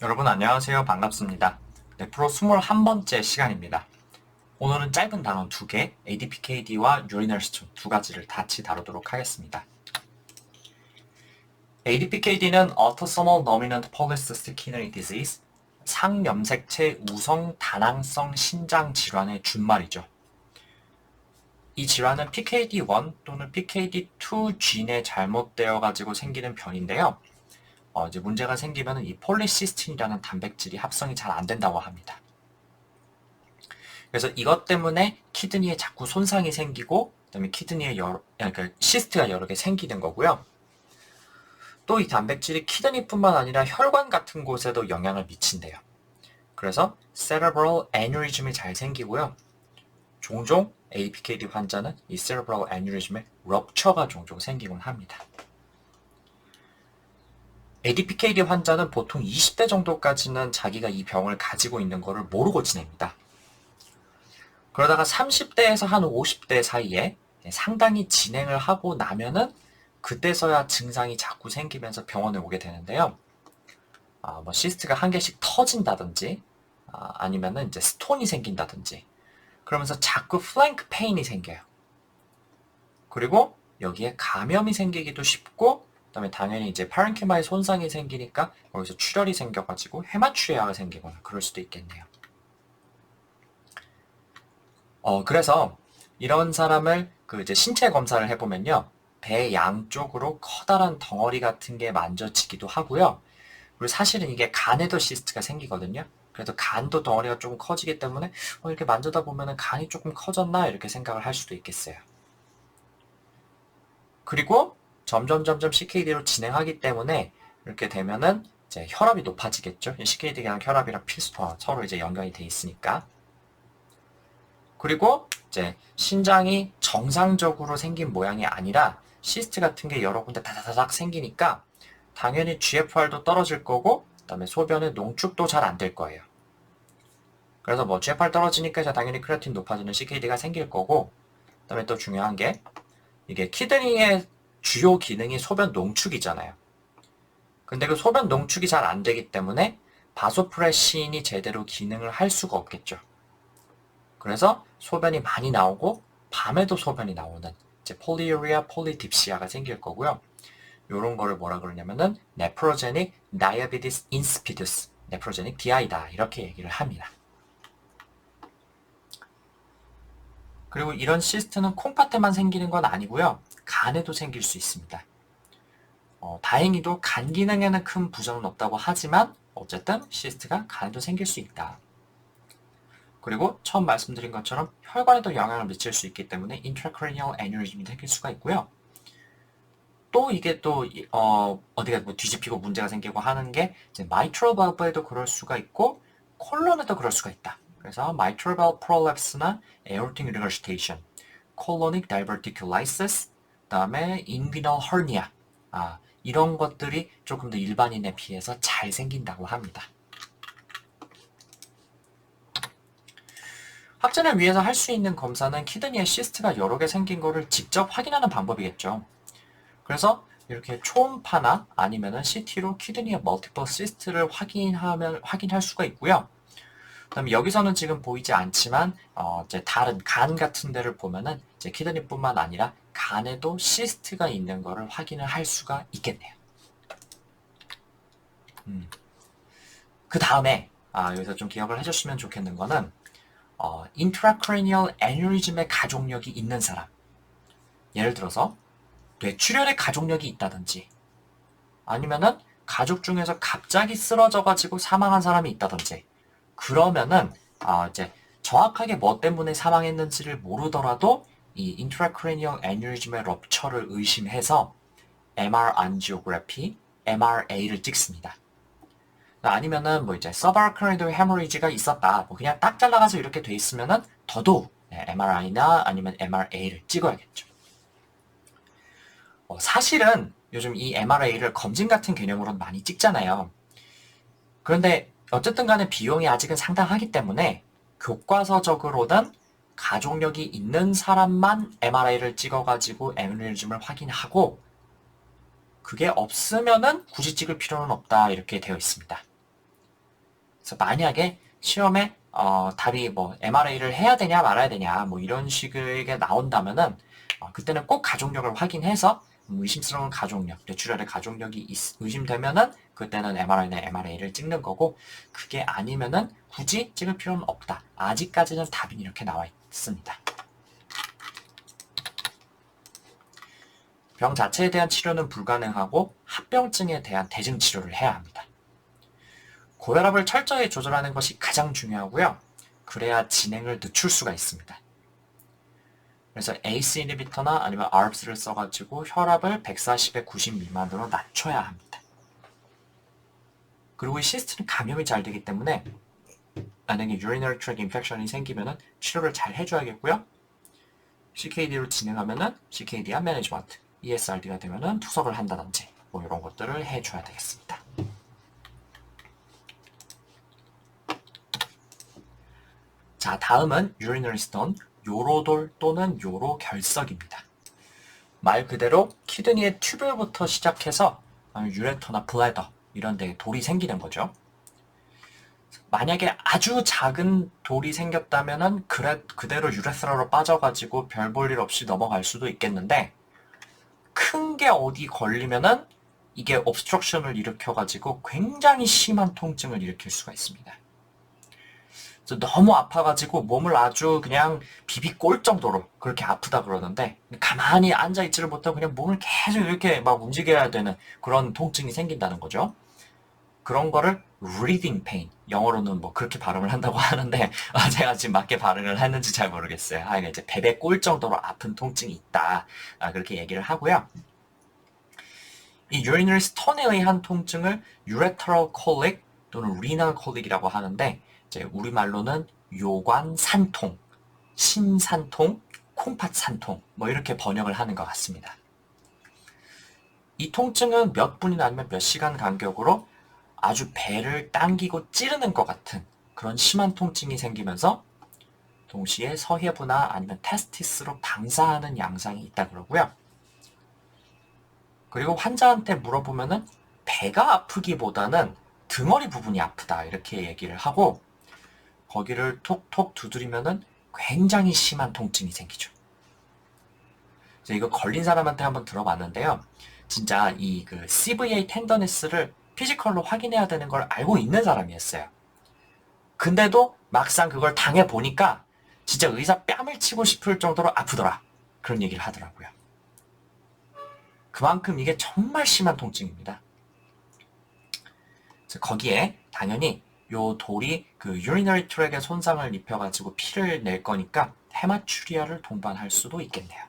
여러분 안녕하세요. 반갑습니다. 네, 프로 21번째 시간입니다. 오늘은 짧은 단어 2개, ADPKD와 urinary stone 두 가지를 같이 다루도록 하겠습니다. ADPKD는 Autosomal Dominant Polycystic Kidney Disease, 상염색체 우성 다낭성 신장 질환의 준말이죠. 이 질환은 PKD1 또는 PKD2 진에 잘못되어 가지고 생기는 변인데요. 이제 문제가 생기면 이 폴리시스틴이라는 단백질이 합성이 잘 안 된다고 합니다. 그래서 이것 때문에 키드니에 자꾸 손상이 생기고, 그다음에 키드니에 그러니까 시스트가 여러 개 생기는 거고요. 또 이 단백질이 키드니뿐만 아니라 혈관 같은 곳에도 영향을 미친대요. 그래서 cerebral aneurysm이 잘 생기고요. 종종 ADPKD 환자는 이 cerebral aneurysm에 rupture가 종종 생기곤 합니다. ADPKD 환자는 보통 20대 정도까지는 자기가 이 병을 가지고 있는 것을 모르고 지냅니다. 그러다가 30대에서 한 50대 사이에 상당히 진행을 하고 나면은 그때서야 증상이 자꾸 생기면서 병원에 오게 되는데요. 뭐 시스트가 한 개씩 터진다든지, 아니면은 이제 스톤이 생긴다든지, 그러면서 자꾸 플랭크 페인이 생겨요. 그리고 여기에 감염이 생기기도 쉽고, 그다음에 당연히 이제 파렌키마의 손상이 생기니까 거기서 출혈이 생겨가지고 해마취해야가 생기거나 그럴 수도 있겠네요. 그래서 이런 사람을 이제 신체 검사를 해보면요. 배 양쪽으로 커다란 덩어리 같은 게 만져지기도 하고요. 그리고 사실은 이게 간에도 시스트가 생기거든요. 그래서 간도 덩어리가 조금 커지기 때문에 이렇게 만져다 보면은 간이 조금 커졌나 이렇게 생각을 할 수도 있겠어요. 그리고 점점 CKD로 진행하기 때문에 이렇게 되면은 이제 혈압이 높아지겠죠. CKD랑 혈압이랑 서로 이제 연관이 돼 있으니까. 그리고 이제 신장이 정상적으로 생긴 모양이 아니라 시스트 같은 게 여러 군데 다다닥 생기니까 당연히 GFR도 떨어질 거고, 그다음에 소변의 농축도 잘 안 될 거예요. 그래서 뭐 GFR 떨어지니까 이제 당연히 크레아틴 높아지는 CKD가 생길 거고, 그다음에 또 중요한 게 이게 키드니의 주요 기능이 소변 농축이잖아요. 근데 그 소변 농축이 잘 안 되기 때문에 바소프레신이 제대로 기능을 할 수가 없겠죠. 그래서 소변이 많이 나오고 밤에도 소변이 나오는 이제 폴리우리아, 폴리딥시아가 생길 거고요. 이런 거를 뭐라 그러냐면은 네프로제닉 다이아베티스 인시피두스, 네프로제닉 DI다 이렇게 얘기를 합니다. 그리고 이런 시스트는 콩팥에만 생기는 건 아니고요. 간에도 생길 수 있습니다. 다행히도 간 기능에는 큰 부정은 없다고 하지만 어쨌든 시스트가 간에도 생길 수 있다. 그리고 처음 말씀드린 것처럼 혈관에도 영향을 미칠 수 있기 때문에 intracranial aneurysm이 생길 수가 있고요. 또 이게 또 어디가 뭐 뒤집히고 문제가 생기고 하는 게 이제 mitral valve에도 그럴 수가 있고 콜론에도 그럴 수가 있다. 그래서 mitral valve prolapse나 aortic regurgitation, colonic diverticulitis, 그다음에 inguinal hernia, 이런 것들이 조금 더 일반인에 비해서 잘 생긴다고 합니다. 확진을 위해서 할 수 있는 검사는 키드니에 시스트가 여러 개 생긴 거를 직접 확인하는 방법이겠죠. 그래서 이렇게 초음파나 아니면은 CT로 키드니의 멀티플 시스트를 확인할 수가 있고요. 그다음에 여기서는 지금 보이지 않지만 이제 다른 간 같은 데를 보면은 이제 키드니뿐만 아니라 간에도 시스트가 있는 거를 확인을 할 수가 있겠네요. 그 다음에 여기서 좀 기억을 해줬으면 좋겠는 거는 intracranial aneurysm의 가족력이 있는 사람, 예를 들어서 뇌출혈의 가족력이 있다든지 아니면은 가족 중에서 갑자기 쓰러져가지고 사망한 사람이 있다든지 그러면은 이제 정확하게 뭐 때문에 사망했는지를 모르더라도 이 intracranial aneurysm의 럽처를 의심해서 MR angiography, MRA를 찍습니다. 아니면은 뭐 이제 subarachnoid hemorrhage가 있었다. 뭐 그냥 딱 잘라가서 이렇게 돼 있으면은 더더욱 MRI나 아니면 MRA를 찍어야겠죠. 사실은 요즘 이 MRA를 검진 같은 개념으로는 많이 찍잖아요. 그런데 어쨌든 간에 비용이 아직은 상당하기 때문에 교과서적으로는 가족력이 있는 사람만 MRA를 찍어가지고 에뉴리즘을 확인하고 그게 없으면은 굳이 찍을 필요는 없다 이렇게 되어 있습니다. 그래서 만약에 시험에 답이 뭐 MRA를 해야 되냐 말아야 되냐 뭐 이런 식의 나온다면은 그때는 꼭 가족력을 확인해서 의심스러운 가족력, 뇌출혈의 가족력이 의심되면은 그때는 MRI나 MRA를 찍는 거고, 그게 아니면은 굳이 찍을 필요는 없다. 아직까지는 답이 이렇게 나와 있습니다. 병 자체에 대한 치료는 불가능하고 합병증에 대한 대증 치료를 해야 합니다. 고혈압을 철저히 조절하는 것이 가장 중요하고요. 그래야 진행을 늦출 수가 있습니다. 그래서 ACE 이니비터나 아니면 ARBS를 써가지고 혈압을 140에 90 미만으로 낮춰야 합니다. 그리고 이 시스트는 감염이 잘 되기 때문에 만약에 urinary tract infection이 생기면은 치료를 잘 해줘야겠고요. CKD로 진행하면은 CKD 한 매니지먼트, ESRD가 되면은 투석을 한다든지 뭐 이런 것들을 해줘야 되겠습니다. 자, 다음은 urinary stone, 요로돌 또는 요로결석입니다. 말 그대로 키드니의 튜브부터 시작해서 유레터나 블래더 이런 데 돌이 생기는 거죠. 만약에 아주 작은 돌이 생겼다면은 그대로 유레스라로 빠져가지고 별 볼 일 없이 넘어갈 수도 있겠는데, 큰 게 어디 걸리면은 이게 obstruction을 일으켜가지고 굉장히 심한 통증을 일으킬 수가 있습니다. 그래서 너무 아파가지고 몸을 아주 그냥 비비꼴 정도로 그렇게 아프다 그러는데, 가만히 앉아있지를 못하고 그냥 몸을 계속 이렇게 막 움직여야 되는 그런 통증이 생긴다는 거죠. 그런 거를 writhing pain, 영어로는 뭐 그렇게 발음을 한다고 하는데 제가 지금 맞게 발음을 했는지 잘 모르겠어요. 이제 베베 꼴 정도로 아픈 통증이 있다, 그렇게 얘기를 하고요. 이 urinary stone에 의한 통증을 urethral colic 또는 renal colic이라고 하는데, 이제 우리말로는 요관 산통, 신산통, 콩팥 산통 뭐 이렇게 번역을 하는 것 같습니다. 이 통증은 몇 분이나 아니면 몇 시간 간격으로 아주 배를 당기고 찌르는 것 같은 그런 심한 통증이 생기면서 동시에 서해부나 아니면 테스티스로 방사하는 양상이 있다 그러고요. 그리고 환자한테 물어보면은 배가 아프기보다는 등허리 부분이 아프다 이렇게 얘기를 하고, 거기를 톡톡 두드리면은 굉장히 심한 통증이 생기죠. 그래서 이거 걸린 사람한테 한번 들어봤는데요. 진짜 이 그 CVA 텐더니스를 피지컬로 확인해야 되는 걸 알고 있는 사람이었어요. 근데도 막상 그걸 당해 보니까 진짜 의사 뺨을 치고 싶을 정도로 아프더라, 그런 얘기를 하더라고요. 그만큼 이게 정말 심한 통증입니다. 그래서 거기에 당연히 요 돌이 그 urinary tract에 손상을 입혀가지고 피를 낼 거니까 헤마추리아를 동반할 수도 있겠네요.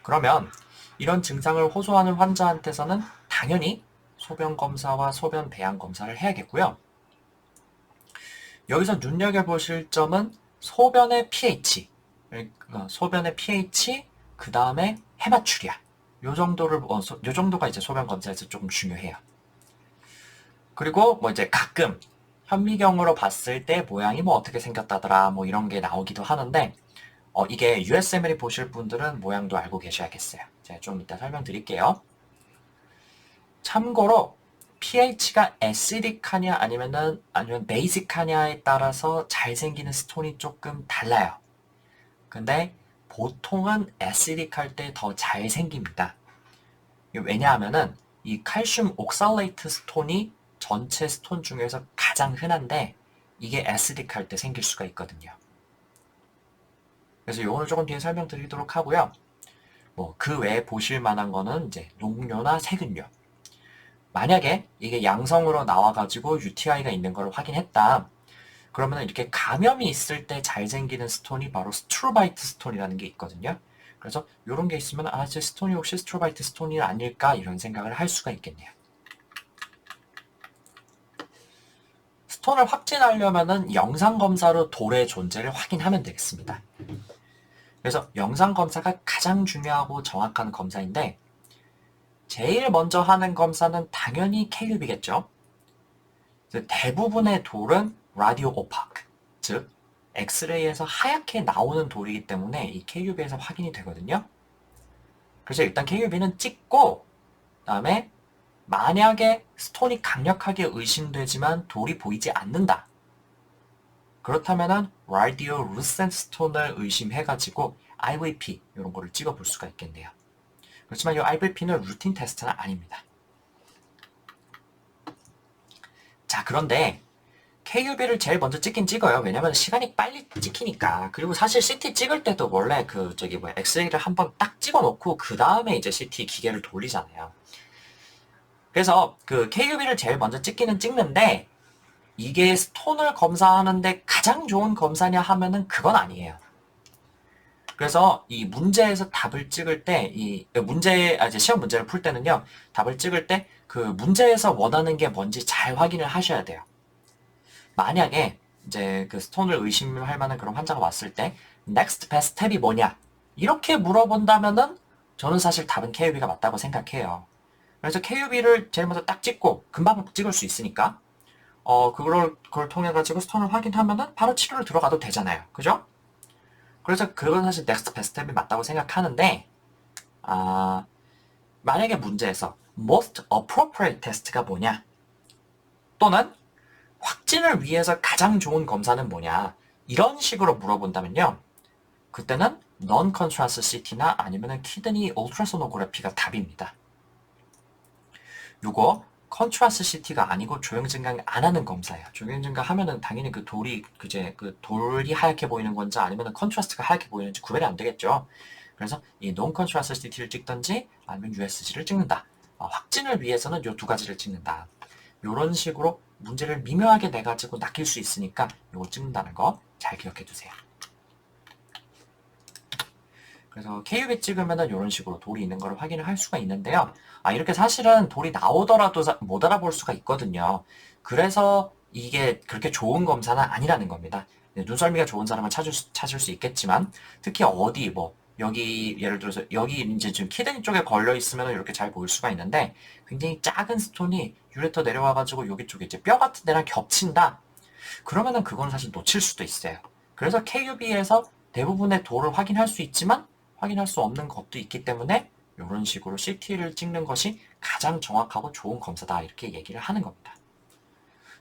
그러면 이런 증상을 호소하는 환자한테서는 당연히 소변 검사와 소변 배양 검사를 해야겠고요. 여기서 눈여겨보실 점은 소변의 pH, 그 다음에 헤마추리아, 요 정도가 이제 소변 검사에서 조금 중요해요. 그리고 뭐 이제 가끔 현미경으로 봤을 때 모양이 뭐 어떻게 생겼다더라 뭐 이런 게 나오기도 하는데, 이게 USMLE 보실 분들은 모양도 알고 계셔야겠어요. 제가 좀 이따 설명드릴게요. 참고로 pH가 acidic하냐 아니면 basic하냐에 따라서 잘 생기는 스톤이 조금 달라요. 근데 보통은 acidic할 때 더 잘 생깁니다. 왜냐하면은 이 칼슘 옥살레이트 스톤이 전체 스톤 중에서 가장 흔한데, 이게 acidic할 때 생길 수가 있거든요. 그래서 요거는 조금 뒤에 설명드리도록 하고요. 뭐 그 외에 보실 만한 거는 이제 녹료나 세균류. 만약에 이게 양성으로 나와가지고 UTI가 있는 걸 확인했다, 그러면 이렇게 감염이 있을 때 잘 생기는 스톤이 바로 스트로바이트 스톤이라는 게 있거든요. 그래서 이런 게 있으면 제 스톤이 혹시 스트로바이트 스톤이 아닐까 이런 생각을 할 수가 있겠네요. 스톤을 확진하려면은 영상검사로 돌의 존재를 확인하면 되겠습니다. 그래서 영상검사가 가장 중요하고 정확한 검사인데, 제일 먼저 하는 검사는 당연히 KUB겠죠. 대부분의 돌은 라디오 오파크, 즉 엑스레이에서 하얗게 나오는 돌이기 때문에 이 KUB에서 확인이 되거든요. 그래서 일단 KUB는 찍고, 그다음에 만약에 스톤이 강력하게 의심되지만 돌이 보이지 않는다. 그렇다면은 라디오 루센트 스톤을 의심해가지고 IVP 이런 거를 찍어볼 수가 있겠네요. 그렇지만 이 IVP는 루틴 테스트는 아닙니다. 자, 그런데 KUB를 제일 먼저 찍긴 찍어요. 왜냐면 시간이 빨리 찍히니까. 그리고 사실 CT 찍을 때도 원래 엑스레이를 한번 딱 찍어놓고 그 다음에 이제 CT 기계를 돌리잖아요. 그래서 그 KUB를 제일 먼저 찍기는 찍는데 이게 스톤을 검사하는데 가장 좋은 검사냐 하면은 그건 아니에요. 그래서 이 문제에서 답을 찍을 때, 이제 시험 문제를 풀 때는요, 답을 찍을 때 그 문제에서 원하는 게 뭔지 잘 확인을 하셔야 돼요. 만약에 이제 그 스톤을 의심할 만한 그런 환자가 왔을 때, next best step이 뭐냐? 이렇게 물어본다면은 저는 사실 답은 KUB가 맞다고 생각해요. 그래서 KUB를 제일 먼저 딱 찍고 금방 찍을 수 있으니까, 그걸 통해가지고 스톤을 확인하면은 바로 치료를 들어가도 되잖아요. 그죠? 그래서 그건 사실 넥스트 베스트 스텝이 맞다고 생각하는데, 만약에 문제에서 most appropriate test가 뭐냐? 또는 확진을 위해서 가장 좋은 검사는 뭐냐? 이런 식으로 물어본다면요. 그때는 non-contrast CT나 아니면은 키드니 울트라소노그래피가 답입니다. 요거 컨트라스트 CT가 아니고 조형 증강 안 하는 검사예요. 조형 증강 하면은 당연히 그 돌이 하얗게 보이는 건지 아니면은 컨트라스트가 하얗게 보이는지 구별이 안 되겠죠. 그래서 이 논 컨트라스트 CT를 찍든지 아니면 USG를 찍는다. 확진을 위해서는 요 두 가지를 찍는다. 요런 식으로 문제를 미묘하게 내가지고 낚일 수 있으니까 요걸 찍는다는 거 잘 기억해 두세요. 그래서 KUB 찍으면은 이런 식으로 돌이 있는 걸 확인을 할 수가 있는데요. 이렇게 사실은 돌이 나오더라도 못 알아볼 수가 있거든요. 그래서 이게 그렇게 좋은 검사는 아니라는 겁니다. 눈썰미가 좋은 사람은 찾을 수 있겠지만, 특히 여기, 예를 들어서 여기 이제 지금 키드니 쪽에 걸려 있으면 이렇게 잘 보일 수가 있는데, 굉장히 작은 스톤이 유레터 내려와가지고 여기 쪽에 이제 뼈 같은 데랑 겹친다? 그러면은 그건 사실 놓칠 수도 있어요. 그래서 KUB에서 대부분의 돌을 확인할 수 있지만, 확인할 수 없는 것도 있기 때문에 이런 식으로 CT를 찍는 것이 가장 정확하고 좋은 검사다 이렇게 얘기를 하는 겁니다.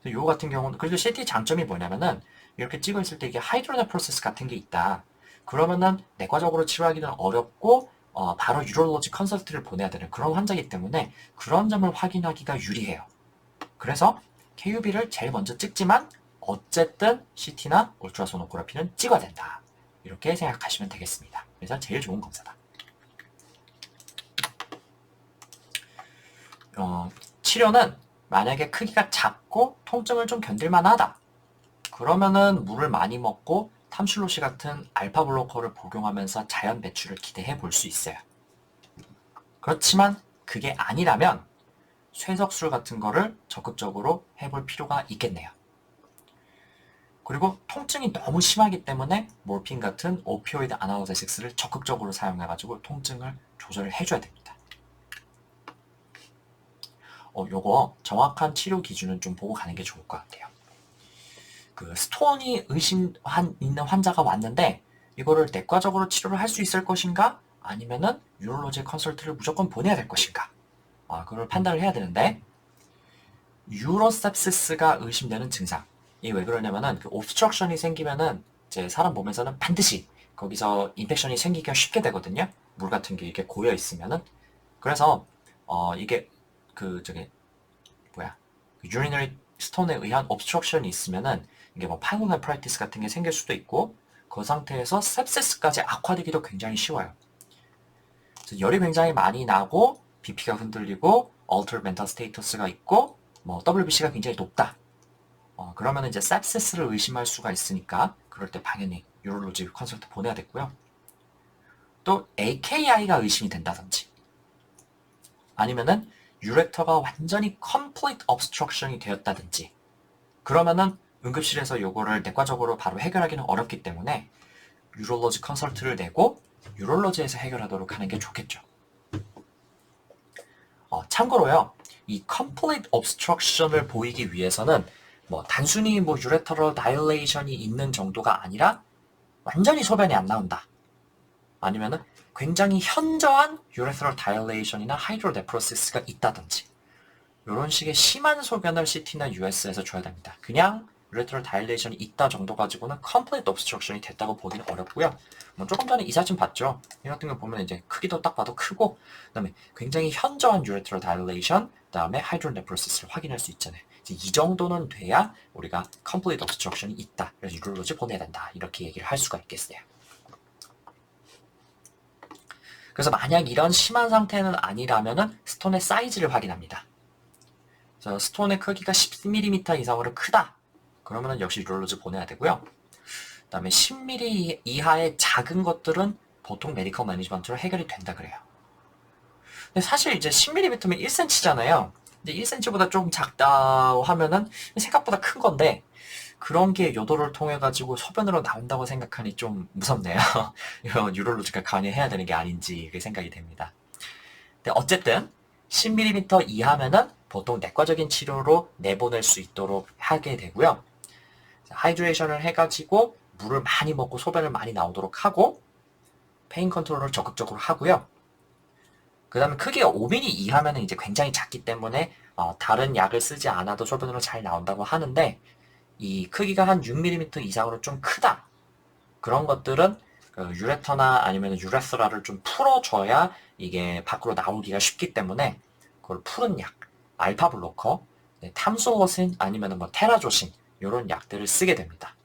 요 같은 경우는 그래도 CT 장점이 뭐냐면은 이렇게 찍었을 때 이게 하이드로네프로시스 같은 게 있다. 그러면은 내과적으로 치료하기는 어렵고 바로 유럴로지 컨설트를 보내야 되는 그런 환자이기 때문에 그런 점을 확인하기가 유리해요. 그래서 KUB를 제일 먼저 찍지만 어쨌든 CT나 울트라소노그래피는 찍어야 된다. 이렇게 생각하시면 되겠습니다. 그래서 제일 좋은 검사다. 치료는 만약에 크기가 작고 통증을 좀 견딜만 하다. 그러면은 물을 많이 먹고 탐슐로시 같은 알파 블로커를 복용하면서 자연 배출을 기대해 볼 수 있어요. 그렇지만 그게 아니라면 쇠석술 같은 거를 적극적으로 해볼 필요가 있겠네요. 그리고 통증이 너무 심하기 때문에 몰핀 같은 오피오이드 아날제식스를 적극적으로 사용해가지고 통증을 조절을 해줘야 됩니다. 요거 정확한 치료 기준은 좀 보고 가는 게 좋을 것 같아요. 그 스톤이 있는 환자가 왔는데 이거를 내과적으로 치료를 할 수 있을 것인가? 아니면은 유럴로지 컨설트를 무조건 보내야 될 것인가? 그걸 판단을 해야 되는데 유로셉시스가 의심되는 증상. 이게 왜 그러냐면은 그 옵스트럭션이 생기면은 이제 사람 몸에서는 반드시 거기서 인펙션이 생기기가 쉽게 되거든요. 물 같은 게 이렇게 고여 있으면은. 그래서 이게 유리너리 스톤에 의한 옵스트럭션이 있으면은 이게 파이로네프라이티스 같은 게 생길 수도 있고 그 상태에서 sepsis까지 악화되기도 굉장히 쉬워요. 그래서 열이 굉장히 많이 나고 BP가 흔들리고 altered mental status가 있고 WBC가 굉장히 높다. 그러면 이제 sepsis를 의심할 수가 있으니까 그럴 때 당연히 유럴로지 컨설트 보내야 됐고요. 또 AKI가 의심이 된다든지 아니면은 유레터가 완전히 complete obstruction이 되었다든지 그러면은 응급실에서 요거를 내과적으로 바로 해결하기는 어렵기 때문에 유럴로지 컨설트를 내고 유럴로지에서 해결하도록 하는 게 좋겠죠. 참고로요, 이 complete obstruction을 보이기 위해서는 단순히 유레터럴 다일레이션이 있는 정도가 아니라 완전히 소변이 안 나온다. 아니면은 굉장히 현저한 유레터럴 다일레이션이나 하이드로네프로시스가 있다든지 이런 식의 심한 소변을 CT나 US에서 줘야 됩니다. 그냥 유레트럴 다일레이션이 있다 정도 가지고는 complete obstruction이 됐다고 보기는 어렵고요. 뭐 조금 전에 이 사진 봤죠? 이 같은 거 보면 이제 크기도 딱 봐도 크고, 그다음에 굉장히 현저한 유레트럴 다일레이션, 그다음에 하이드로네프로시스를 확인할 수 있잖아요. 이제 이 정도는 돼야 우리가 complete obstruction이 있다. 그래서 유럴로지 보내야 된다. 이렇게 얘기를 할 수가 있겠어요. 그래서 만약 이런 심한 상태는 아니라면은 스톤의 사이즈를 확인합니다. 그래서 스톤의 크기가 10mm 이상으로 크다. 그러면 역시 유럴로지 보내야 되고요. 그 다음에 10mm 이하의 작은 것들은 보통 메디컬 매니지먼트로 해결이 된다 그래요. 근데 사실 이제 10mm면 1cm잖아요. 근데 1cm보다 조금 작다 하면은 생각보다 큰 건데 그런 게 요도를 통해 가지고 소변으로 나온다고 생각하니 좀 무섭네요. 이건 유럴로지가 관여해야 되는 게 아닌지 그렇게 생각이 됩니다. 근데 어쨌든 10mm 이하면은 보통 내과적인 치료로 내보낼 수 있도록 하게 되고요. 하이드레이션을 해가지고 물을 많이 먹고 소변을 많이 나오도록 하고 페인 컨트롤을 적극적으로 하고요. 그 다음에 크기가 5mm 이하면 이제 굉장히 작기 때문에 다른 약을 쓰지 않아도 소변으로 잘 나온다고 하는데 이 크기가 한 6mm 이상으로 좀 크다. 그런 것들은 유레터나 아니면 유레스라를 좀 풀어줘야 이게 밖으로 나오기가 쉽기 때문에 그걸 푸른 약, 알파 블로커, 탐솔로신 아니면 뭐 테라조신 이런 약들을 쓰게 됩니다.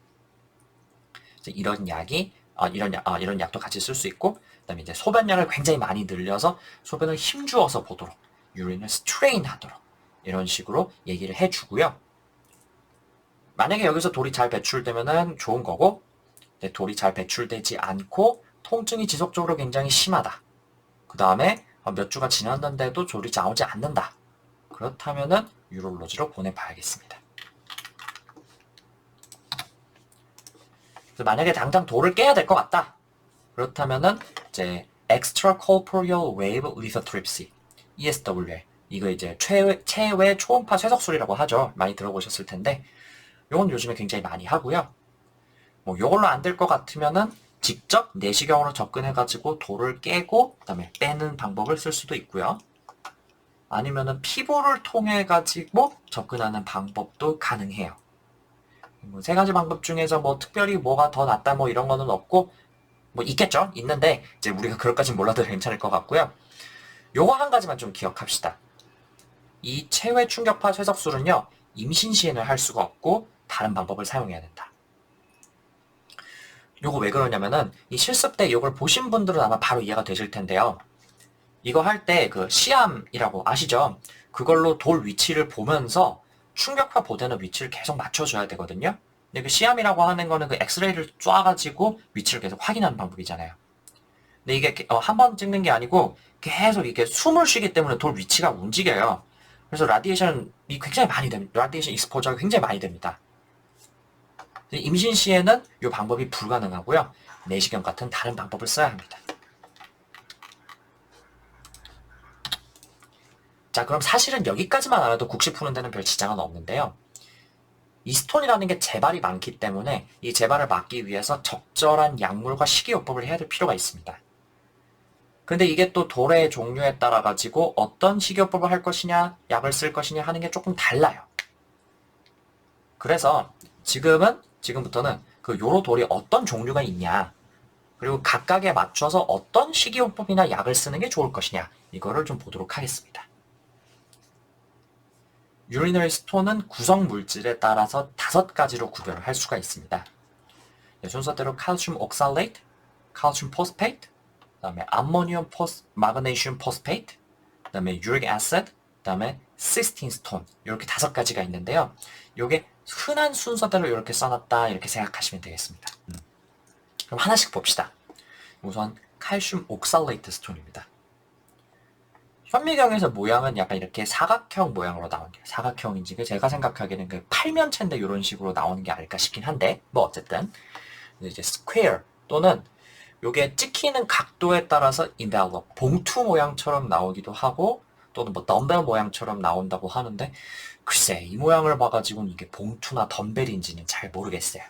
이런 약이 이런 약도 같이 쓸 수 있고, 그다음에 이제 소변량을 굉장히 많이 늘려서 소변을 힘주어서 보도록 유린을 스트레인하도록 이런 식으로 얘기를 해주고요. 만약에 여기서 돌이 잘 배출되면은 좋은 거고, 돌이 잘 배출되지 않고 통증이 지속적으로 굉장히 심하다. 그 다음에 몇 주가 지났는데도 돌이 나오지 않는다. 그렇다면은 유럴로지로 보내봐야겠습니다. 만약에 당장 돌을 깨야 될 것 같다. 그렇다면은 이제 extracorporeal wave lithotripsy, ESWL. 이거 이제 체외 초음파 쇠석술이라고 하죠. 많이 들어보셨을 텐데, 이건 요즘에 굉장히 많이 하고요. 뭐 요걸로 안 될 것 같으면은 직접 내시경으로 접근해가지고 돌을 깨고 그다음에 빼는 방법을 쓸 수도 있고요. 아니면은 피부를 통해 가지고 접근하는 방법도 가능해요. 뭐 세 가지 방법 중에서 뭐 특별히 뭐가 더 낫다 뭐 이런 거는 없고 뭐 있겠죠? 있는데 이제 우리가 그럴까진 몰라도 괜찮을 것 같고요. 요거 한 가지만 좀 기억합시다. 이 체외 충격파 쇠석술은요 임신 시에는 할 수가 없고 다른 방법을 사용해야 된다. 요거 왜 그러냐면은 이 실습 때 요걸 보신 분들은 아마 바로 이해가 되실 텐데요. 이거 할 때 그 시암이라고 아시죠? 그걸로 돌 위치를 보면서 충격파 보대는 위치를 계속 맞춰줘야 되거든요. 근데 그 시암이라고 하는 거는 그 엑스레이를 쏴가지고 위치를 계속 확인하는 방법이잖아요. 근데 이게 한 번 찍는 게 아니고 계속 이렇게 숨을 쉬기 때문에 돌 위치가 움직여요. 그래서 라디에이션이 굉장히 많이 됩니다. 라디에이션 익스포저가 굉장히 많이 됩니다. 임신 시에는 이 방법이 불가능하고요. 내시경 같은 다른 방법을 써야 합니다. 자, 그럼 사실은 여기까지만 알아도 국시 푸는 데는 별 지장은 없는데요. 이 스톤이라는 게 재발이 많기 때문에 이 재발을 막기 위해서 적절한 약물과 식이요법을 해야 될 필요가 있습니다. 근데 이게 또 돌의 종류에 따라 가지고 어떤 식이요법을 할 것이냐, 약을 쓸 것이냐 하는 게 조금 달라요. 그래서 지금부터는 그 요로 돌이 어떤 종류가 있냐, 그리고 각각에 맞춰서 어떤 식이요법이나 약을 쓰는 게 좋을 것이냐, 이거를 좀 보도록 하겠습니다. 유리너리 스톤은 구성 물질에 따라서 5가지로 구별을 할 수가 있습니다. 순서대로 칼슘 옥살레이트, 칼슘 포스페이트, 그다음에 암모니움 마그네슘 포스페이트, 그다음에 유릭 애시드, 그다음에 시스틴 스톤 이렇게 5가지가 있는데요. 이게 흔한 순서대로 이렇게 써놨다 이렇게 생각하시면 되겠습니다. 그럼 하나씩 봅시다. 우선 칼슘 옥살레이트 스톤입니다. 현미경에서 모양은 약간 이렇게 사각형 모양으로 나오는 게 사각형인지 제가 생각하기에는 그 팔면체인데 이런 식으로 나오는 게 아닐까 싶긴 한데 뭐 어쨌든 이제 스퀘어 또는 요게 찍히는 각도에 따라서 envelope 봉투 모양처럼 나오기도 하고 또는 뭐 덤벨 모양처럼 나온다고 하는데 글쎄 이 모양을 봐가지고는 이게 봉투나 덤벨인지는 잘 모르겠어요.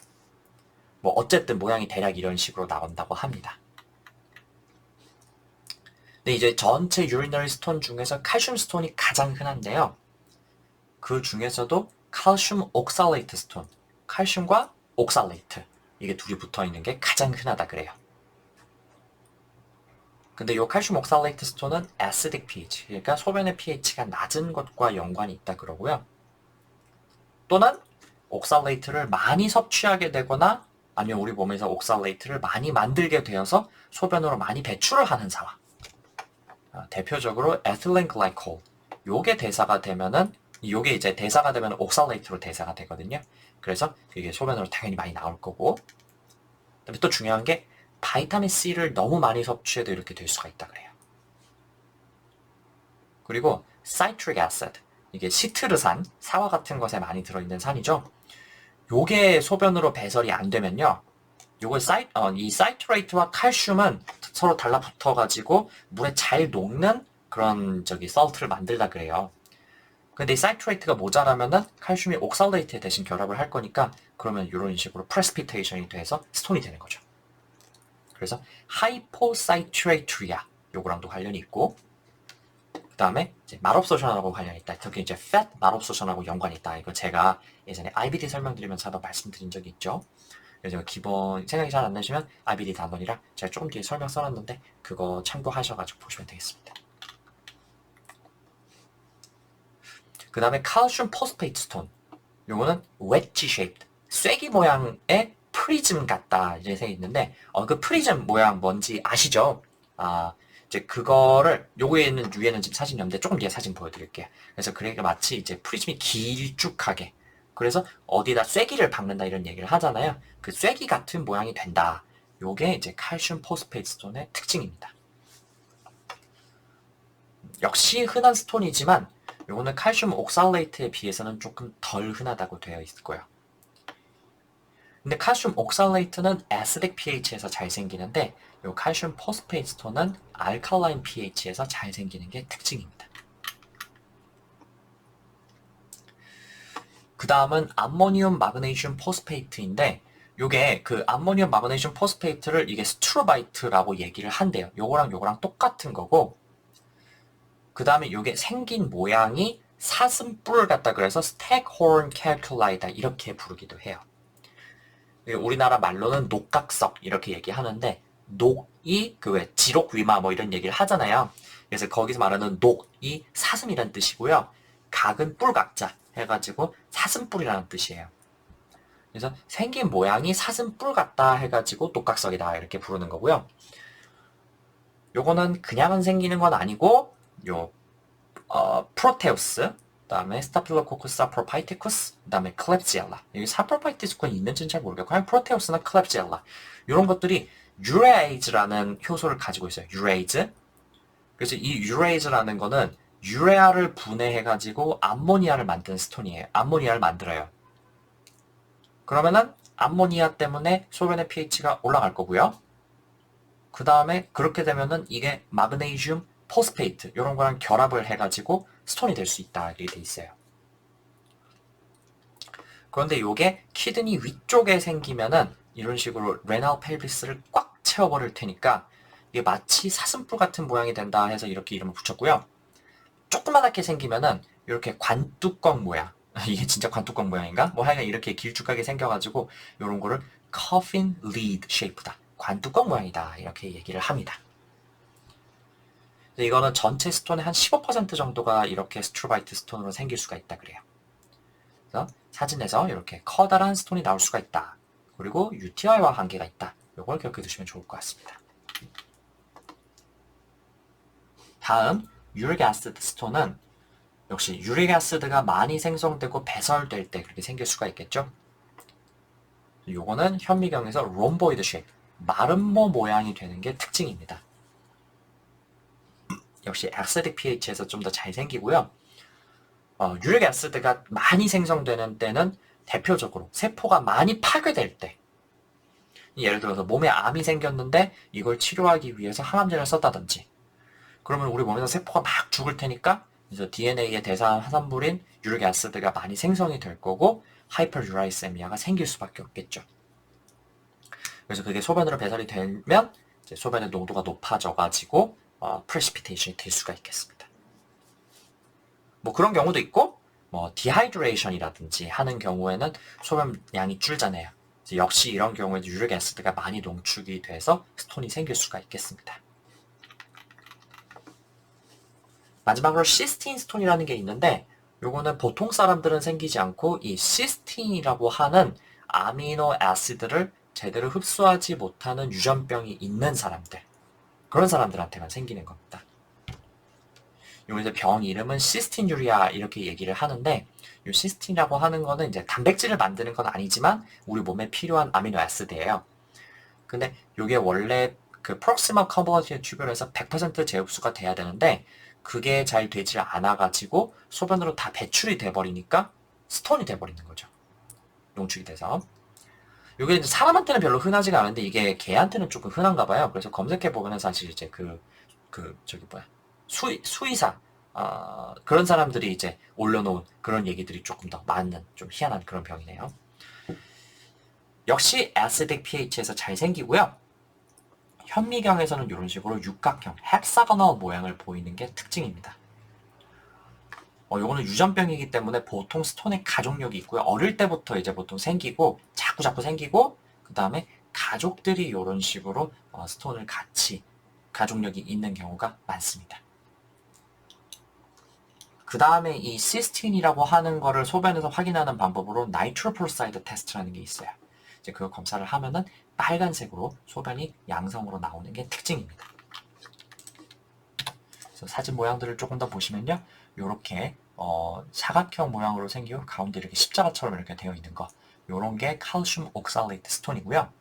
뭐 어쨌든 모양이 대략 이런 식으로 나온다고 합니다. 근데 이제 전체 유리너리 스톤 중에서 칼슘 스톤이 가장 흔한데요. 그 중에서도 칼슘 옥살레이트 스톤, 칼슘과 옥살레이트 이게 둘이 붙어 있는 게 가장 흔하다 그래요. 근데 이 칼슘 옥살레이트 스톤은 acidic pH, 그러니까 소변의 pH가 낮은 것과 연관이 있다 그러고요. 또는 옥살레이트를 많이 섭취하게 되거나 아니면 우리 몸에서 옥살레이트를 많이 만들게 되어서 소변으로 많이 배출을 하는 상황. 대표적으로 에틸렌 글라이콜. 요게 대사가 되면은 요게 이제 대사가 되면 옥살레이트로 대사가 되거든요. 그래서 이게 소변으로 당연히 많이 나올 거고. 그다음에 또 중요한 게 바이타민 C를 너무 많이 섭취해도 이렇게 될 수가 있다 그래요. 그리고 사이트릭 애시드. 이게 시트르산, 사과 같은 것에 많이 들어있는 산이죠. 요게 소변으로 배설이 안 되면요. 요거 이 사이트레이트와 칼슘은 서로 달라붙어가지고 물에 잘 녹는 그런 솔트를 만들다 그래요. 근데 이 사이트레이트가 모자라면은 칼슘이 옥살레이트에 대신 결합을 할 거니까 그러면 이런 식으로 프레시피테이션이 돼서 스톤이 되는 거죠. 그래서 하이포사이트레이트리아 요거랑도 관련이 있고 그 다음에 말옵소션하고 관련이 있다. 특히 이제 fat 말옵소션하고 연관이 있다. 이거 제가 예전에 IBD 설명드리면서 한번 말씀드린 적이 있죠. 그래서 기본 생각이 잘 안 나시면 IBD 단원이랑 제가 조금 뒤에 설명 써놨는데 그거 참고하셔가지고 보시면 되겠습니다. 그 다음에 칼슘 포스페이트 스톤. 요거는 웨지 쉐이프드, 쐐기 모양의 프리즘 같다 이제 생각이 있는데 그 프리즘 모양 뭔지 아시죠? 이제 그거를 요거에는 위에는 지금 사진이 없는데 조금 뒤에 사진 보여드릴게요. 그래서 그러니까 마치 이제 프리즘이 길쭉하게 그래서 어디다 쐐기를 박는다 이런 얘기를 하잖아요. 그 쐐기 같은 모양이 된다. 요게 이제 칼슘 포스페이트 스톤의 특징입니다. 역시 흔한 스톤이지만 요거는 칼슘 옥살레이트에 비해서는 조금 덜 흔하다고 되어 있을 거예요. 근데 칼슘 옥살레이트는 acidic pH에서 잘 생기는데 요 칼슘 포스페이트 스톤은 alkaline pH에서 잘 생기는 게 특징입니다. 그 다음은 암모니움 마그네슘 포스페이트인데 요게 그 암모니움 마그네슘 포스페이트를 이게 스트로바이트라고 얘기를 한대요. 요거랑 똑같은 거고 그 다음에 요게 생긴 모양이 사슴뿔 같다 그래서 스택호른 캘큘라이다 이렇게 부르기도 해요. 우리나라 말로는 녹각석 이렇게 얘기하는데 녹이 그 왜 지록위마 뭐 이런 얘기를 하잖아요. 그래서 거기서 말하는 녹이 사슴이란 뜻이고요. 각은 뿔각자 해가지고 사슴뿔이라는 뜻이에요. 그래서 생긴 모양이 사슴뿔 같다 해가지고 녹각석이다 이렇게 부르는 거고요. 요거는 그냥은 생기는 건 아니고 요 프로테우스 그다음에 스타필로코쿠스 사프로파이티쿠스 그다음에 클렙지엘라 여기 사프로파이티쿠스는 있는지는 잘 모르겠고 그냥 프로테우스나 클렙지엘라 이런 것들이 유레이즈라는 효소를 가지고 있어요. 유레이즈. 그래서 이 유레이즈라는 거는 유레아를 분해해가지고 암모니아를 만드는 스톤이에요. 암모니아를 만들어요. 그러면은 암모니아 때문에 소변의 pH가 올라갈 거고요. 그 다음에 그렇게 되면은 이게 마그네슘 포스페이트 이런 거랑 결합을 해가지고 스톤이 될 수 있다 이렇게 돼 있어요. 그런데 이게 키드니 위쪽에 생기면은 이런 식으로 레날 펠비스를 꽉 채워버릴 테니까 이게 마치 사슴뿔 같은 모양이 된다 해서 이렇게 이름을 붙였고요. 조그맣게 생기면은 이렇게 관뚜껑 모양 이게 진짜 관뚜껑 모양인가? 뭐 하여간 이렇게 길쭉하게 생겨가지고 이런 거를 coffin lid shape다. 관뚜껑 모양이다 이렇게 얘기를 합니다. 이거는 전체 스톤의 한 15% 정도가 이렇게 스트로바이트 스톤으로 생길 수가 있다 그래요. 그래서 사진에서 이렇게 커다란 스톤이 나올 수가 있다. 그리고 UTI와 관계가 있다. 이걸 기억해 두시면 좋을 것 같습니다. 다음 유릭 애시드 스톤은 역시 유릭 애시드가 많이 생성되고 배설될 때 그렇게 생길 수가 있겠죠. 요거는 현미경에서 롬보이드 쉐입, 마름모 모양이 되는 게 특징입니다. 역시 acidic pH에서 좀 더 잘 생기고요. 유릭 애시드가 많이 생성되는 때는 대표적으로 세포가 많이 파괴될 때 예를 들어서 몸에 암이 생겼는데 이걸 치료하기 위해서 항암제를 썼다든지 그러면 우리 몸에서 세포가 막 죽을 테니까 그래서 DNA의 대사한 화산물인 유릭 애시드가 많이 생성이 될 거고 하이퍼유라이세미아가 생길 수밖에 없겠죠. 그래서 그게 소변으로 배설이 되면 이제 소변의 농도가 높아져가지고 프레시피테이션이 될 수가 있겠습니다. 뭐 그런 경우도 있고 뭐 디하이드레이션이라든지 하는 경우에는 소변량이 줄잖아요. 역시 이런 경우에도 유릭 애시드가 많이 농축이 돼서 스톤이 생길 수가 있겠습니다. 마지막으로 시스틴 스톤이라는 게 있는데 요거는 보통 사람들은 생기지 않고 이 시스틴이라고 하는 아미노 애시드를 제대로 흡수하지 못하는 유전병이 있는 사람들, 그런 사람들한테만 생기는 겁니다. 요새 병 이름은 시스틴유리아 이렇게 얘기를 하는데 이 시스틴이라고 하는 거는 이제 단백질을 만드는 건 아니지만 우리 몸에 필요한 아미노 애시드예요. 근데 이게 원래 그 프록시멀 컨버전스 튜뷸럴에서 100% 재흡수가 돼야 되는데 그게 잘 되질 않아가지고 소변으로 다 배출이 돼버리니까 스톤이 돼버리는 거죠. 농축이 돼서. 이게 이제 사람한테는 별로 흔하지가 않은데 이게 개한테는 조금 흔한가 봐요. 그래서 검색해보면 사실 이제 저기 뭐야. 수의사, 그런 사람들이 이제 올려놓은 그런 얘기들이 조금 더 많은 좀 희한한 그런 병이네요. 역시 acidic pH에서 잘 생기고요. 현미경에서는 이런 식으로 육각형, 헥사거널 모양을 보이는 게 특징입니다. 요거는 유전병이기 때문에 보통 스톤의 가족력이 있고요. 어릴 때부터 이제 보통 생기고 자꾸 생기고 그 다음에 가족들이 이런 식으로 스톤을 같이 가족력이 있는 경우가 많습니다. 그 다음에 이 시스틴이라고 하는 거를 소변에서 확인하는 방법으로 나이트로프로사이드 테스트라는 게 있어요. 이제 그거 검사를 하면은 빨간색으로 소변이 양성으로 나오는 게 특징입니다. 그래서 사진 모양들을 조금 더 보시면요. 요렇게 사각형 모양으로 생기고 가운데 이렇게 십자가처럼 이렇게 되어 있는 거, 요런 게 칼슘 옥살레이트 스톤이고요.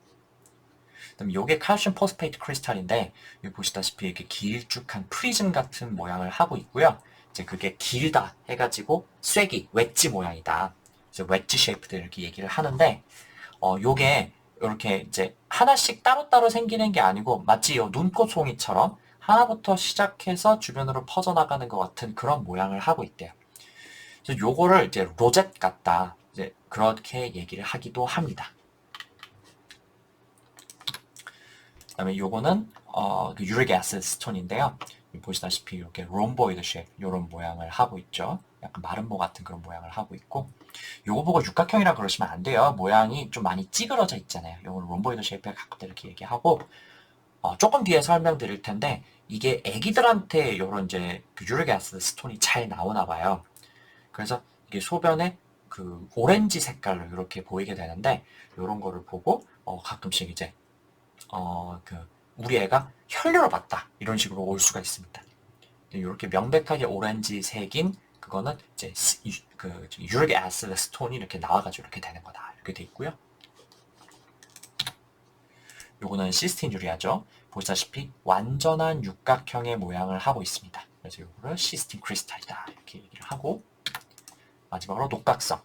그다음에 요게 칼슘 포스페이트 크리스탈인데 여기 보시다시피 이렇게 길쭉한 프리즘 같은 모양을 하고 있고요. 이제 그게 길다 해가지고 쐐기, 웨지 모양이다. 이제 웨지 쉐이프드 이렇게 얘기를 하는데 요게 이렇게 이제 하나씩 따로따로 생기는 게 아니고 마치 요 눈꽃송이처럼 하나부터 시작해서 주변으로 퍼져나가는 것 같은 그런 모양을 하고 있대요. 그래서 요거를 이제 로젯 같다, 이제 그렇게 얘기를 하기도 합니다. 그 다음에 요거는 유릭 애시드 스톤인데요. 보시다시피 이렇게 롬보이드 쉐입 이런 모양을 하고 있죠. 약간 마름모 같은 그런 모양을 하고 있고, 요거 보고 육각형이라 그러시면 안 돼요. 모양이 좀 많이 찌그러져 있잖아요. 요거는 롬보이드 쉐입에 가깝다 이렇게 얘기하고, 조금 뒤에 설명드릴 텐데 이게 애기들한테 요런 이제 그 유릭 애시드 스톤이 잘 나오나 봐요. 그래서 이게 소변에 그 오렌지 색깔로 이렇게 보이게 되는데 요런 거를 보고 가끔씩 이제 우리 애가 혈뇨를 봤다 이런 식으로 올 수가 있습니다. 이렇게 명백하게 오렌지색인 그거는 이제 그 유릭 애시드 스톤이 이렇게 나와가지고 이렇게 되는 거다 이렇게 돼 있고요. 요거는 시스틴 유리아죠. 보시다시피 완전한 육각형의 모양을 하고 있습니다. 그래서 요거를 시스틴 크리스탈이다 이렇게 얘기를 하고, 마지막으로 녹각성.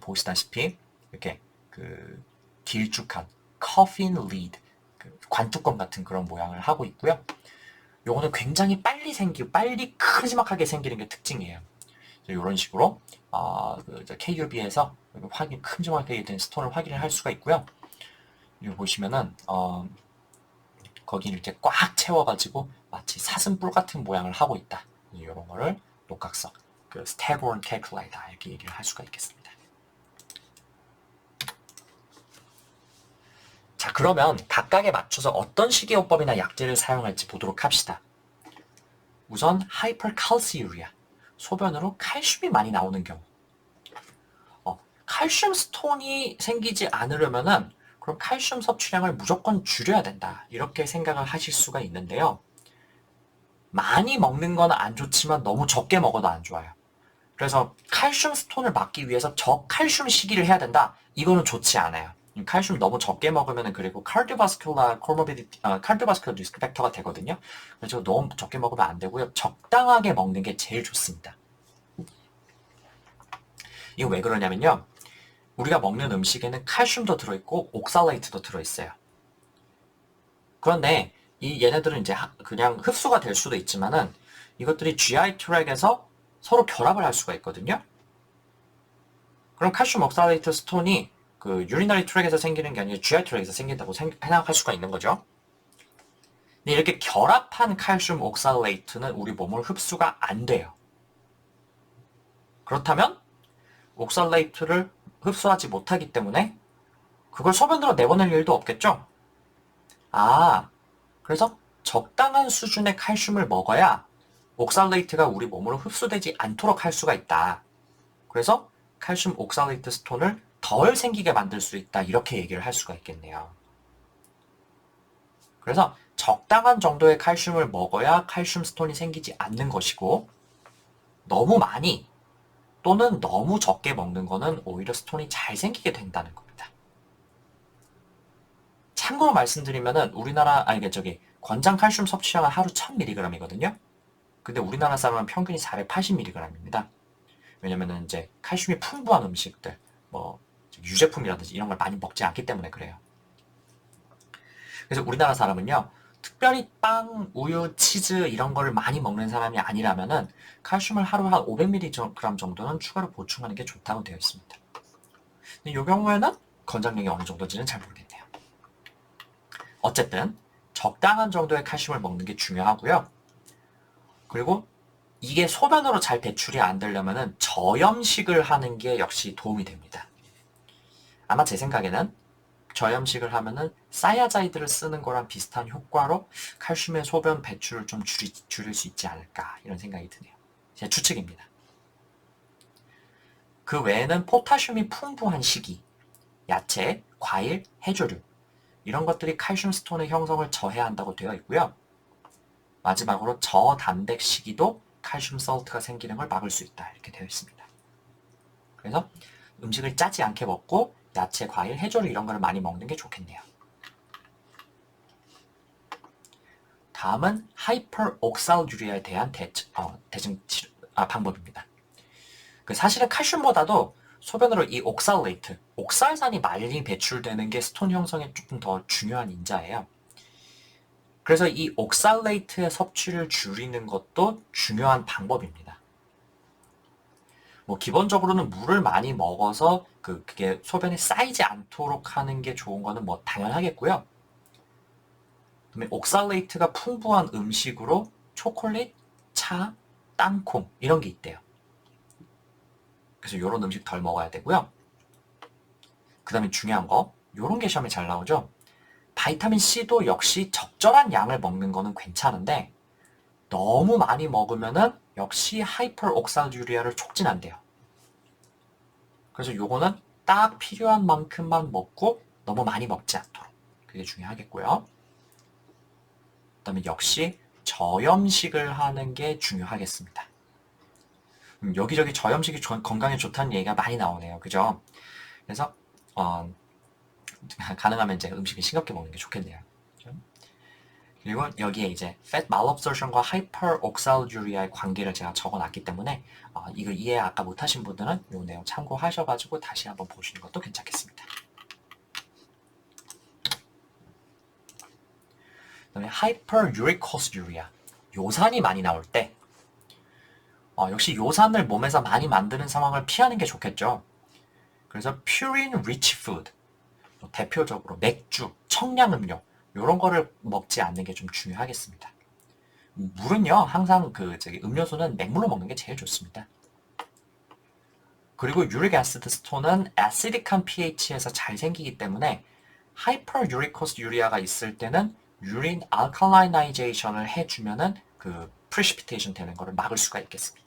보시다시피 이렇게 그 길쭉한 커핀 리드, 관뚜껑 같은 그런 모양을 하고 있고요. 요거는 굉장히 빨리 크지막하게 생기는 게 특징이에요. 이런 식으로 KUB에서 큼지막하게 된 스톤을 확인을 할 수가 있고요. 여기 보시면은 거기를 이렇게 꽉 채워가지고 마치 사슴뿔 같은 모양을 하고 있다. 이런 거를 녹각성, 그 스태그론 캘큘라이다 이렇게 얘기를 할 수가 있겠습니다. 자, 그러면 각각에 맞춰서 어떤 식이요법이나 약제를 사용할지 보도록 합시다. 우선 하이퍼칼시유리아, 소변으로 칼슘이 많이 나오는 경우. 칼슘 스톤이 생기지 않으려면은 그럼 칼슘 섭취량을 무조건 줄여야 된다 이렇게 생각을 하실 수가 있는데요. 많이 먹는 건 안 좋지만 너무 적게 먹어도 안 좋아요. 그래서 칼슘 스톤을 막기 위해서 저칼슘 시기를 해야 된다, 이거는 좋지 않아요. 칼슘 너무 적게 먹으면 그리고 카디오바스큘라 리스크 팩터가 되거든요. 그래서 너무 적게 먹으면 안 되고요. 적당하게 먹는 게 제일 좋습니다. 이거 왜 그러냐면요. 우리가 먹는 음식에는 칼슘도 들어있고 옥살레이트도 들어있어요. 그런데 얘네들은 이제 그냥 흡수가 될 수도 있지만은 이것들이 GI 트랙에서 서로 결합을 할 수가 있거든요. 그럼 칼슘 옥살레이트 스톤이 그 유리너리 트랙에서 생기는 게 아니라 GI 트랙에서 생긴다고 생각할 수가 있는 거죠. 근데 이렇게 결합한 칼슘 옥살레이트는 우리 몸을 흡수가 안 돼요. 그렇다면 옥살레이트를 흡수하지 못하기 때문에 그걸 소변으로 내보낼 일도 없겠죠? 그래서 적당한 수준의 칼슘을 먹어야 옥살레이트가 우리 몸으로 흡수되지 않도록 할 수가 있다. 그래서 칼슘 옥살레이트 스톤을 덜 생기게 만들 수 있다. 이렇게 얘기를 할 수가 있겠네요. 그래서 적당한 정도의 칼슘을 먹어야 칼슘 스톤이 생기지 않는 것이고, 너무 많이 또는 너무 적게 먹는 거는 오히려 스톤이 잘 생기게 된다는 겁니다. 참고로 말씀드리면은 권장 칼슘 섭취량은 하루 1000mg이거든요. 근데 우리나라 사람은 평균이 480mg입니다. 왜냐면은 이제 칼슘이 풍부한 음식들, 뭐 유제품이라든지 이런 걸 많이 먹지 않기 때문에 그래요. 그래서 우리나라 사람은요, 특별히 빵, 우유, 치즈 이런 거를 많이 먹는 사람이 아니라면은 칼슘을 하루에 한 500mg 정도는 추가로 보충하는 게 좋다고 되어 있습니다. 근데 이 경우에는 권장량이 어느 정도인지는 잘 모르겠네요. 어쨌든 적당한 정도의 칼슘을 먹는 게 중요하고요. 그리고 이게 소변으로 잘 배출이 안 되려면은 저염식을 하는 게 역시 도움이 됩니다. 아마 제 생각에는 저염식을 하면은 사야자이드를 쓰는 거랑 비슷한 효과로 칼슘의 소변 배출을 좀 줄일 수 있지 않을까 이런 생각이 드네요. 제 추측입니다. 그 외에는 포타슘이 풍부한 식이, 야채, 과일, 해조류 이런 것들이 칼슘 스톤의 형성을 저해한다고 되어 있고요. 마지막으로 저단백 식이도 칼슘 솔트가 생기는 걸 막을 수 있다 이렇게 되어 있습니다. 그래서 음식을 짜지 않게 먹고 야채, 과일, 해조류 이런 거를 많이 먹는 게 좋겠네요. 다음은 하이퍼옥살유리아에 대한 방법입니다. 사실은 칼슘보다도 소변으로 이 옥살레이트, 옥살산이 많이 배출되는 게 스톤 형성에 조금 더 중요한 인자예요. 그래서 이 옥살레이트의 섭취를 줄이는 것도 중요한 방법입니다. 기본적으로는 물을 많이 먹어서 그게 소변에 쌓이지 않도록 하는 게 좋은 거는 당연하겠고요. 그다음에 옥살레이트가 풍부한 음식으로 초콜릿, 차, 땅콩 이런 게 있대요. 그래서 이런 음식 덜 먹어야 되고요. 그 다음에 중요한 거, 이런 게 시험에 잘 나오죠. 바이타민 C도 역시 적절한 양을 먹는 거는 괜찮은데 너무 많이 먹으면은 역시 하이퍼옥살유리아를 촉진한대요. 그래서 요거는 딱 필요한 만큼만 먹고 너무 많이 먹지 않도록 그게 중요하겠고요. 그 다음에 역시 저염식을 하는 게 중요하겠습니다. 여기저기 저염식이 건강에 좋다는 얘기가 많이 나오네요. 그죠? 그래서 가능하면 이제 음식을 싱겁게 먹는 게 좋겠네요. 그리고 여기에 이제 fat malabsorption과 hyperoxaluria의 관계를 제가 적어놨기 때문에 이거 이해 아까 못하신 분들은 이 내용 참고하셔가지고 다시 한번 보시는 것도 괜찮겠습니다. 그다음에 hyperuricosuriA, 요산이 많이 나올 때 역시 요산을 몸에서 많이 만드는 상황을 피하는 게 좋겠죠. 그래서 purine rich food, 대표적으로 맥주, 청량음료 이런 거를 먹지 않는 게 좀 중요하겠습니다. 물은요, 항상 음료수는 냉물로 먹는 게 제일 좋습니다. 그리고 유릭 애시드 스톤은 애시딕한 pH에서 잘 생기기 때문에 하이퍼유리코스 유리아가 있을 때는 유린 알칼라이나이제이션을 해주면은 프레시피테이션 되는 거를 막을 수가 있겠습니다.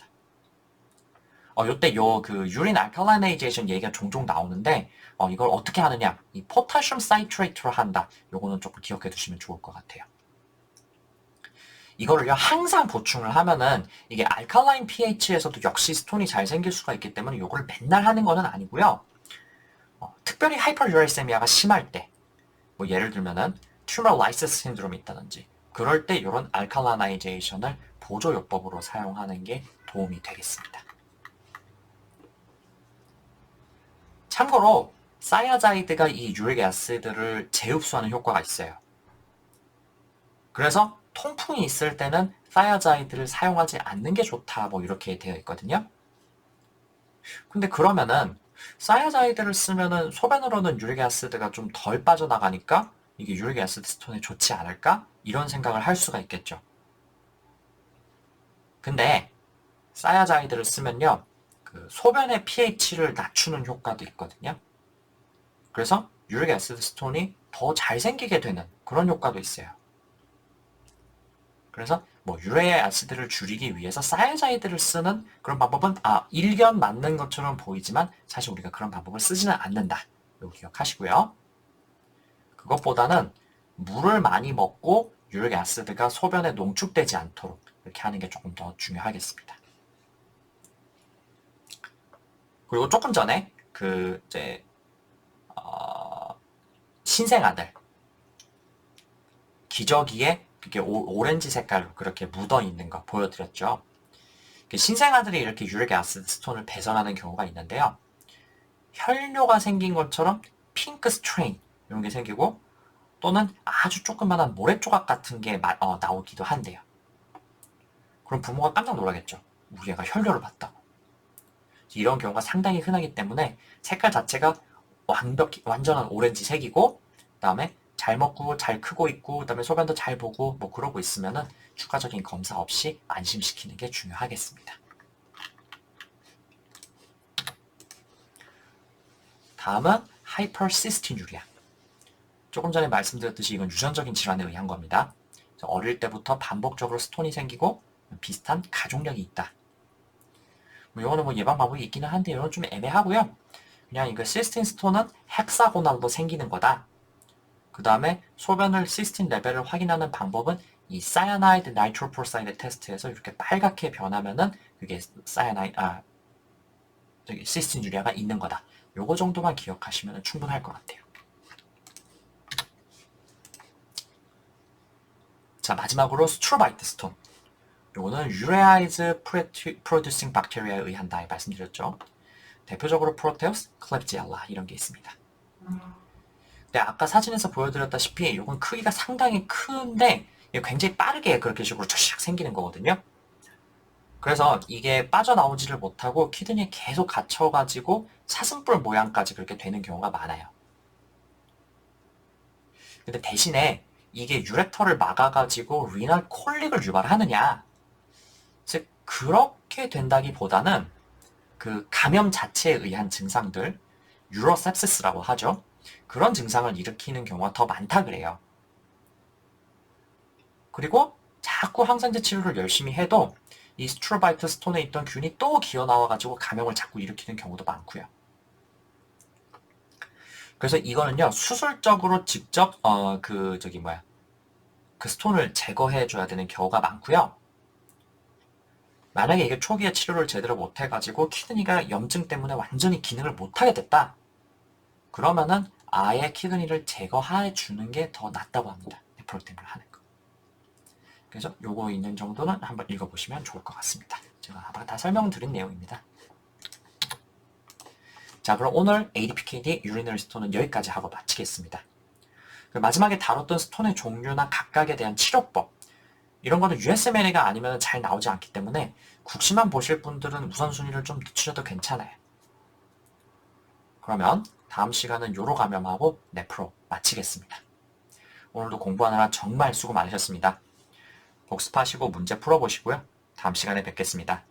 요때 유린 알칼라이나이제이션 얘기가 종종 나오는데 이걸 어떻게 하느냐, 이 포타슘 사이트레이트로 한다. 요거는 조금 기억해 두시면 좋을 것 같아요. 이거를요 항상 보충을 하면은 이게 알칼라인 pH에서도 역시 스톤이 잘 생길 수가 있기 때문에 요거를 맨날 하는 거는 아니고요. 특별히 하이퍼유레세미아가 심할 때, 예를 들면은 튜머 라이시스 신드롬이 있다든지 그럴 때 이런 알칼라나이제이션을 보조요법으로 사용하는 게 도움이 되겠습니다. 참고로 사야자이드가 이 유릭 애시드를 재흡수하는 효과가 있어요. 그래서 통풍이 있을 때는 사야자이드를 사용하지 않는 게 좋다 이렇게 되어 있거든요. 근데 그러면은 사야자이드를 쓰면은 소변으로는 유릭 애시드가 좀 덜 빠져나가니까 이게 유릭 애시드 스톤에 좋지 않을까? 이런 생각을 할 수가 있겠죠. 근데 사야자이드를 쓰면요 그 소변의 pH를 낮추는 효과도 있거든요. 그래서 유릭 애시드 스톤이 더 잘 생기게 되는 그런 효과도 있어요. 그래서 뭐 유레 아시드를 줄이기 위해서 사야자이드를 쓰는 그런 방법은 일견 맞는 것처럼 보이지만 사실 우리가 그런 방법을 쓰지는 않는다. 이거 기억하시고요. 그것보다는 물을 많이 먹고 유릭 아시드가 소변에 농축되지 않도록 이렇게 하는 게 조금 더 중요하겠습니다. 그리고 조금 전에 그 이제 신생아들 기저귀에 그게 오렌지 색깔로 그렇게 묻어 있는 거 보여드렸죠. 신생아들이 이렇게 유릭 아시드 스톤을 배설하는 경우가 있는데요. 혈뇨가 생긴 것처럼 핑크 스트레인 이런 게 생기고 또는 아주 조그만한 모래 조각 같은 게 나오기도 한대요. 그럼 부모가 깜짝 놀라겠죠. 우리 애가 혈뇨를 봤다고. 이런 경우가 상당히 흔하기 때문에 색깔 자체가 완전한 오렌지색이고 그다음에 잘 먹고 잘 크고 있고 그다음에 소변도 잘 보고 뭐 그러고 있으면은 추가적인 검사 없이 안심시키는 게 중요하겠습니다. 다음은 하이퍼시스티누리아. 조금 전에 말씀드렸듯이 이건 유전적인 질환에 의한 겁니다. 어릴 때부터 반복적으로 스톤이 생기고 비슷한 가족력이 있다. 이거는 뭐 예방 방법이 있기는 한데 이건 좀 애매하고요. 그냥 이거 시스틴 스톤은 헥사고날로 생기는 거다. 그 다음에 소변을 시스틴 레벨을 확인하는 방법은 이 사야나이드 나이트로프로사이드 테스트에서 이렇게 빨갛게 변하면은 그게 시스틴유리아가 있는 거다. 요거 정도만 기억하시면 충분할 것 같아요. 자, 마지막으로 스트로바이트 스톤. 요거는 유레아이즈 프로듀싱 박테리아에 의한다 말씀드렸죠. 대표적으로 프로테우스, 클렙지엘라 이런 게 있습니다. 근데 아까 사진에서 보여드렸다시피 이건 크기가 상당히 큰데 굉장히 빠르게 그렇게 식으로 쫙 생기는 거거든요. 그래서 이게 빠져나오지를 못하고 키드니에 계속 갇혀가지고 사슴뿔 모양까지 그렇게 되는 경우가 많아요. 근데 대신에 이게 유레터를 막아가지고 리널 콜릭을 유발하느냐? 즉 그렇게 된다기보다는 그 감염 자체에 의한 증상들, 유로셉시스라고 하죠. 그런 증상을 일으키는 경우가 더 많다 그래요. 그리고 자꾸 항생제 치료를 열심히 해도 이 스트로바이트 스톤에 있던 균이 또 기어 나와가지고 감염을 자꾸 일으키는 경우도 많고요. 그래서 이거는요 수술적으로 직접 그 스톤을 제거해줘야 되는 경우가 많고요. 만약에 이게 초기에 치료를 제대로 못해가지고 키드니가 염증 때문에 완전히 기능을 못하게 됐다. 그러면은 아예 키드니를 제거해 주는 게 더 낫다고 합니다. 네프로템을 하는 거. 그래서 요거 있는 정도는 한번 읽어보시면 좋을 것 같습니다. 제가 아까 다 설명드린 내용입니다. 자, 그럼 오늘 ADPKD 유리너리 스톤은 여기까지 하고 마치겠습니다. 마지막에 다뤘던 스톤의 종류나 각각에 대한 치료법 이런 거는 USMLE가 아니면 잘 나오지 않기 때문에 국시만 보실 분들은 우선순위를 좀 늦추셔도 괜찮아요. 그러면 다음 시간은 요로 감염하고 네프로 마치겠습니다. 오늘도 공부하느라 정말 수고 많으셨습니다. 복습하시고 문제 풀어보시고요. 다음 시간에 뵙겠습니다.